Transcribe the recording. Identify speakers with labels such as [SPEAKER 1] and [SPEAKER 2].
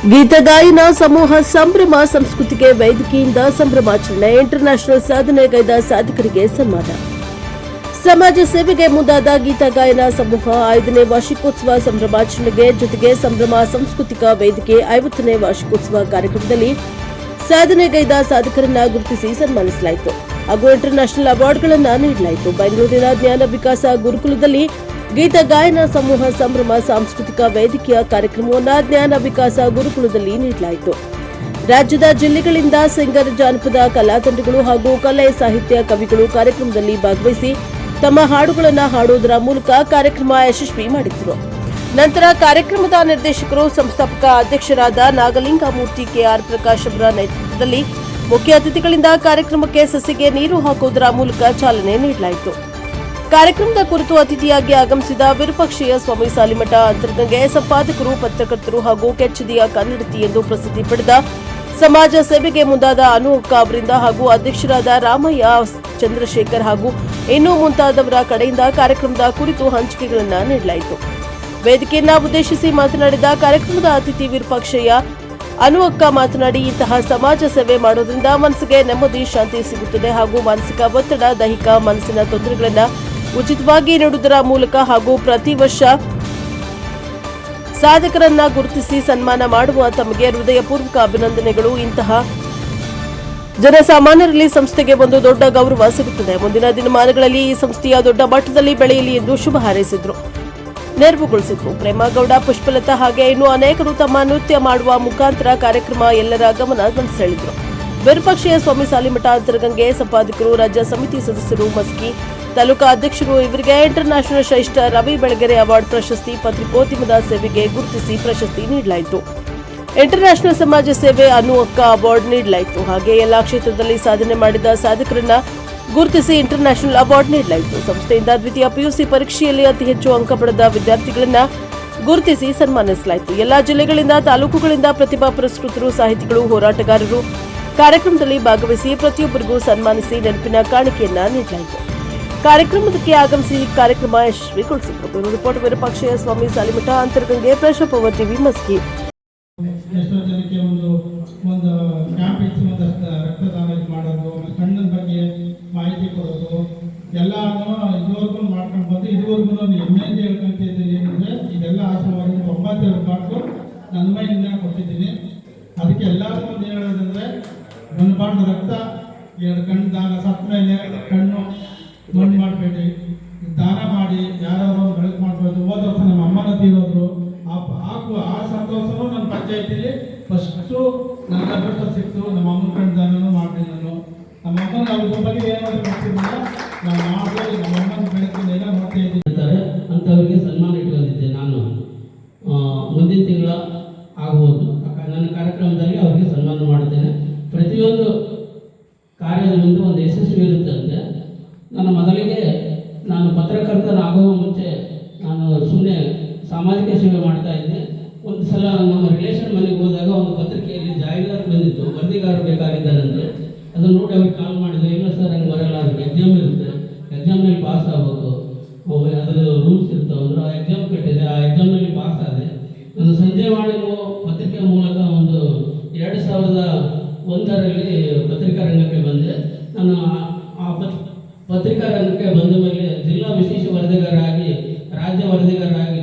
[SPEAKER 1] ಗೀತ ಗಾಯನ ಸಮೂಹ ಸಂಭ್ರಮ ಸಂಸ್ಕೃತಿಗೆ ವೇದಿಕೆಯಿಂದ ಸಂಭ್ರಮಾಚರಣೆ. ಇಂಟರ್ನ್ಯಾಷನಲ್ ಸಾಧನೆಗೈದ ಸಾಧಕರಿಗೆ ಸನ್ಮಾನ. ಸಮಾಜ ಸೇವೆಗೆ ಮುಂದಾದ ಗೀತ ಗಾಯನ ಸಮೂಹ 5ನೇ ವಾರ್ಷಿಕೋತ್ಸವ ಸಂಭ್ರಮಾಚರಣೆಗೆ ಜೊತೆಗೆ ಸಂಭ್ರಮ ಸಾಂಸ್ಕೃತಿಕ ವೇದಿಕೆ 50ನೇ ವಾರ್ಷಿಕೋತ್ಸವ ಕಾರ್ಯಕ್ರಮದಲ್ಲಿ ಸಾಧನೆಗೈದ ಸಾಧಕರನ್ನ ಗುರುತಿಸಿ ಸನ್ಮಾನಿಸಲಾಯಿತು ಹಾಗೂ ಇಂಟರ್ನ್ಯಾಷನಲ್ ಅವಾರ್ಡ್ಗಳನ್ನು ನೀಡಲಾಯಿತು. ಬೆಂಗಳೂರಿನ ಜ್ಞಾನ ವಿಕಾಸ ಗುರುಕುಲದಲ್ಲಿ ಗೀತ ಗಾಯನ ಸಮೂಹ ಸಂಭ್ರಮ ಸಾಂಸ್ಕೃತಿಕ ವೇದಿಕೆಯ ಕಾರ್ಯಕ್ರಮವನ್ನು ಜ್ಞಾನ ವಿಕಾಸ ಗುರುಕುಲದಲ್ಲಿ ನೀಡಲಾಯಿತು. ರಾಜ್ಯದ ಜಿಲ್ಲೆಗಳಿಂದ ಸಿಂಗರ್, ಜಾನಪದ ಕಲಾತಂಡಗಳು ಹಾಗೂ ಕಲೆ ಸಾಹಿತ್ಯ ಕವಿಗಳು ಕಾರ್ಯಕ್ರಮದಲ್ಲಿ ಭಾಗವಹಿಸಿ ತಮ್ಮ ಹಾಡುಗಳನ್ನು ಹಾಡುವುದರ ಮೂಲಕ ಕಾರ್ಯಕ್ರಮ ಯಶಸ್ವಿ ಮಾಡಿದರು. ನಂತರ ಕಾರ್ಯಕ್ರಮದ ನಿರ್ದೇಶಕರು, ಸಂಸ್ಥಾಪಕ ಅಧ್ಯಕ್ಷರಾದ ನಾಗಲಿಂಗಮೂರ್ತಿ ಕೆಆರ್ ಪ್ರಕಾಶ್ ಅವರ ನೇತೃತ್ವದಲ್ಲಿ ಮುಖ್ಯ ಅತಿಥಿಗಳಿಂದ ಕಾರ್ಯಕ್ರಮಕ್ಕೆ ಸಸಿಗೆ ನೀರು ಹಾಕುವುದರ ಮೂಲಕ ಚಾಲನೆ ನೀಡಲಾಯಿತು. ಕಾರ್ಯಕ್ರಮದ ಕುರಿತು ಅತಿಥಿಯಾಗಿ ಆಗಮಿಸಿದ ವಿರೂಪಾಕ್ಷಯ್ಯ ಸ್ವಾಮಿ ಸಾಲಿಮಠ ಅಂತರಗಂಗೆ ಸಂಪಾದಕರು, ಪತ್ರಕರ್ತರು ಹಾಗೂ ಕೆಚ್ಚೆದೆಯ ಕನ್ನಡತಿ ಎಂದು ಪ್ರಸಿದ್ಧಿ ಪಡೆದ ಸಮಾಜ ಸೇವೆಗೆ ಮುಂದಾದ ಅನುಅಕ್ಕ ಅವರಿಂದ ಹಾಗೂ ಅಧ್ಯಕ್ಷರಾದ ರಾಮಯ್ಯ ಚಂದ್ರಶೇಖರ್ ಹಾಗೂ ಇನ್ನೂ ಮುಂತಾದವರ ಕಡೆಯಿಂದ ಕಾರ್ಯಕ್ರಮದ ಕುರಿತು ಹಂಚಿಕೆಗಳನ್ನು ನೀಡಲಾಯಿತು. ವೇದಿಕೆಯನ್ನ ಉದ್ದೇಶಿಸಿ ಮಾತನಾಡಿದ ಕಾರ್ಯಕ್ರಮದ ಅತಿಥಿ ವಿರೂಪಾಕ್ಷಯ್ಯ, ಅನುಅಕ್ಕ ಮಾತನಾಡಿ, ಇಂತಹ ಸಮಾಜ ಸೇವೆ ಮಾಡೋದ್ರಿಂದ ಮನಸ್ಸಿಗೆ ನೆಮ್ಮದಿ, ಶಾಂತಿ ಸಿಗುತ್ತದೆ ಹಾಗೂ ಮಾನಸಿಕ ಒತ್ತಡ, ದೈಹಿಕ, ಮನಸ್ಸಿನ ತೊಂದರೆಗಳನ್ನು ಉಚಿತವಾಗಿ ನೀಡುವುದರ ಮೂಲಕ ಹಾಗೂ ಪ್ರತಿ ವರ್ಷ ಸಾಧಕರನ್ನ ಗುರುತಿಸಿ ಸನ್ಮಾನ ಮಾಡುವ ತಮಗೆ ಹೃದಯಪೂರ್ವಕ ಅಭಿನಂದನೆಗಳು. ಇಂತಹ ಜನಸಾಮಾನ್ಯರಲ್ಲಿ ಸಂಸ್ಥೆಗೆ ಒಂದು ದೊಡ್ಡ ಗೌರವ ಸಿಗುತ್ತದೆ. ಮುಂದಿನ ದಿನಮಾನಗಳಲ್ಲಿ ಈ ಸಂಸ್ಥೆಯ ದೊಡ್ಡ ಮಟ್ಟದಲ್ಲಿ ಬೆಳೆಯಲಿ ಎಂದು ಶುಭ ಹಾರೈಸಿದರು, ನೆರವುಗೊಳಿಸಿದರು. ಪ್ರೇಮಗೌಡ, ಪುಷ್ಪಲತಾ ಹಾಗೆ ಇನ್ನೂ ಅನೇಕರು ತಮ್ಮ ನೃತ್ಯ ಮಾಡುವ ಮುಖಾಂತರ ಕಾರ್ಯಕ್ರಮ ಎಲ್ಲರ ಗಮನ ಸೆಳೆದರು. ವಿರೂಪಾಕ್ಷಯ್ಯ ಸ್ವಾಮಿ ಸಾಲಿಮಠ ಅಂತರಗಂಗೆ ಸಂಪಾದಕರು, ರಾಜ್ಯ ಸಮಿತಿ ಸದಸ್ಯರು, ಮಸ್ಕಿ ತಾಲೂಕಾ ಅಧ್ಯಕ್ಷರು ಇವರಿಗೆ ಇಂಟರ್ನ್ಯಾಷನಲ್ ಶ್ರೇಷ್ಠ ರವಿ ಬೆಳಗೆರೆ ಅವಾರ್ಡ್ ಪ್ರಶಸ್ತಿ, ಪತ್ರಿಕೋದ್ಯಮದ ಸೇವೆಗೆ ಗುರುತಿಸಿ ಪ್ರಶಸ್ತಿ ನೀಡಲಾಯಿತು. ಇಂಟರ್ನ್ಯಾಷನಲ್ ಸಮಾಜ ಸೇವೆ ಅನುಅಕ್ಕ ಅವಾರ್ಡ್ ನೀಡಲಾಯಿತು. ಹಾಗೆ ಎಲ್ಲಾ ಕ್ಷೇತ್ರದಲ್ಲಿ ಸಾಧನೆ ಮಾಡಿದ ಸಾಧಕರನ್ನ ಗುರುತಿಸಿ ಇಂಟರ್ನ್ಯಾಷನಲ್ ಅವಾರ್ಡ್ ನೀಡಲಾಯಿತು. ಸಂಸ್ಥೆಯಿಂದ ದ್ವಿತೀಯ ಪಿಯುಸಿ ಪರೀಕ್ಷೆಯಲ್ಲಿ ಅತಿ ಹೆಚ್ಚು ಅಂಕ ಪಡೆದ ವಿದ್ಯಾರ್ಥಿಗಳನ್ನ ಗುರುತಿಸಿ ಸನ್ಮಾನಿಸಲಾಯಿತು. ಎಲ್ಲಾ ಜಿಲ್ಲೆಗಳಿಂದ, ತಾಲೂಕುಗಳಿಂದ ಪ್ರತಿಭಾ ಪುರಸ್ಕೃತರು, ಸಾಹಿತಿಗಳು, ಹೋರಾಟಗಾರರು ಕಾರ್ಯಕ್ರಮದಲ್ಲಿ ಭಾಗವಹಿಸಿ ಪ್ರತಿಯೊಬ್ಬರಿಗೂ ಸನ್ಮಾನಿಸಿ ನೆನಪಿನ ಕಾಣಿಕೆಯನ್ನ ನೀಡಲಾಯಿತು. ಕಾರ್ಯಕ್ರಮಕ್ಕೆ ಆಗಮಿಸಿ ಕಾರ್ಯಕ್ರಮ ಯಶಸ್ವಿಗೊಳಿಸಿದರು. Report Virupakshayya Swamy Salimath Antaragange, fresh power TV, Maski.
[SPEAKER 2] ಎಷ್ಟೋ ಜನಕ್ಕೆ ಒಂದು ಕ್ಯಾಂಪ್ ಇಟ್ಟು ರಕ್ತದಾನ ಮಾಡೋದು, ಕಣ್ಣಿನ ಬಗ್ಗೆ ಮಾಹಿತಿ ಕೊಡೋದು ಎಲ್ಲಾನು ಇದುವರೆಗೂ ಮಾಡ್ಕೊಂಡು ಬಂದು ಇದುವರೆಗೂ ಹೆಮ್ಮೆಯಿಂದ ಹೇಳ್ಕೊಂತಿದ್ದೀನಿ. ಏನಂದರೆ ಇದೆಲ್ಲ ಆಶೀರ್ವಾದ 92 ಬಾಟ್ಲು ನನ್ನ ಮೈಯಿಂದ ಕೊಟ್ಟಿದ್ದೀನಿ. ಅದಕ್ಕೆ ಎಲ್ಲರಿಗೂ ಒಂದು ಹೇಳೋದಂದರೆ, ಒಂದು ಬಾಟ್ಲು ರಕ್ತ, 2 ಕಣ್ಣು ದಾನ, ಸತ್ತ ಮೇಲೆ ಕಣ್ಣು ಮಣ್ಣು ಮಾಡಬೇಡಿ, ದಾನ ಮಾಡಿ ಯಾರಾದ್ರೂ ಬೆಳಕು ಮಾಡ್ಬೋದು. ಹೋದ ವರ್ಷ ನಮ್ಮ ಅಮ್ಮನ ತೀರೋದ್ರು, ಆ ಸಂತೋಷನೂ ನನ್ನ ಪಂಚಾಯತಿಲಿ ಫಸ್ಟು ನನ್ನ ಅದೃಷ್ಟ ಸಿಕ್ತು. ನಮ್ಮ ಅಮ್ಮನ ಕಣ್ಣು ದಾನನೂ ಮಾಡಿದೆ. ನಾನು ನಮ್ಮ ಅಮ್ಮನ ಅವ್ರ ಬಗ್ಗೆ ಏನಾದರೂ ಗೊತ್ತಿರಲಿಲ್ಲ, ನಾನು ಮಾಡಿದೆ. ನಮ್ಮ ಅಮ್ಮನ ಬೆಳಕಿನ ಎಲ್ಲ ನೋಡ್ತಾ ಇದ್ದೀನಿ
[SPEAKER 3] ಅಂಥವ್ರಿಗೆ ಸನ್ಮಾನ ಇಟ್ಕೊಂಡಿದ್ದೆ. ನಾನು ಮುಂದಿನ ತಿಂಗಳ ಆಗ್ಬೋದು ನನ್ನ ಕಾರ್ಯಕ್ರಮದಲ್ಲಿ ಅವರಿಗೆ ಸನ್ಮಾನ ಮಾಡುತ್ತೇನೆ. ಪ್ರತಿಯೊಂದು ಕಾರ್ಯದ ಮುಂದೆ ಒಂದು ಯಶಸ್ವಿ ಇರುತ್ತಂತೆ. ನನ್ನ ಮೊದಲಿಗೆ ನಾನು ಪತ್ರಕರ್ತನಾಗುವ ಮುಂಚೆ ನಾನು ಸುಮ್ಮನೆ ಸಾಮಾಜಿಕ ಸೇವೆ ಮಾಡ್ತಾ ಇದ್ದೆ. ಒಂದು ಸಲ ನಮ್ಮ ರಿಲೇಷನ್ ಮನೆಗೆ ಹೋದಾಗ ಒಂದು ಪತ್ರಿಕೆಯಲ್ಲಿ ಜಾಹೀರಾತು ಬಂದಿತ್ತು, ವರದಿಗಾರರು ಬೇಕಾಗಿದ್ದಾರಂತೆ. ಅದನ್ನು ನೋಡಿ ಅವ್ರಿಗೆ ಕಾಲ್ ಮಾಡಿದೆ. ಇಲ್ಲ ಸರ್, ಹಂಗೆ ಬರಲ್ಲ, ಅದಕ್ಕೆ ಎಕ್ಸಾಮ್ ಇರುತ್ತೆ, ಎಕ್ಸಾಮ್ನಲ್ಲಿ ಪಾಸ್ ಆಗಬೇಕು, ಅದರ ರೂಲ್ಸ್ ಇರ್ತಾವೆ ಅಂದ್ರೆ ಆ ಎಕ್ಸಾಮ್ ಕಟ್ಟಿದೆ. ಆ ಎಕ್ಸಾಮ್ನಲ್ಲಿ ಪಾಸ್ ಆದೆ. ನಾನು ಸಂಜೆವಾಣಿ ಪತ್ರಿಕೆ ಮೂಲಕ ಒಂದು 2001ರಲ್ಲಿ ಪತ್ರಿಕಾ ರಂಗಕ್ಕೆ ಬಂದೆ. ನಾನು ಆ ಪತ್ರಿಕಾ ರಂಗಕ್ಕೆ ಬಂದ ಮೇಲೆ ಜಿಲ್ಲಾ ವಿಶೇಷ ವರದಿಗಾರರಾಗಿ, ರಾಜ್ಯ ವರದಿಗಾರರಾಗಿ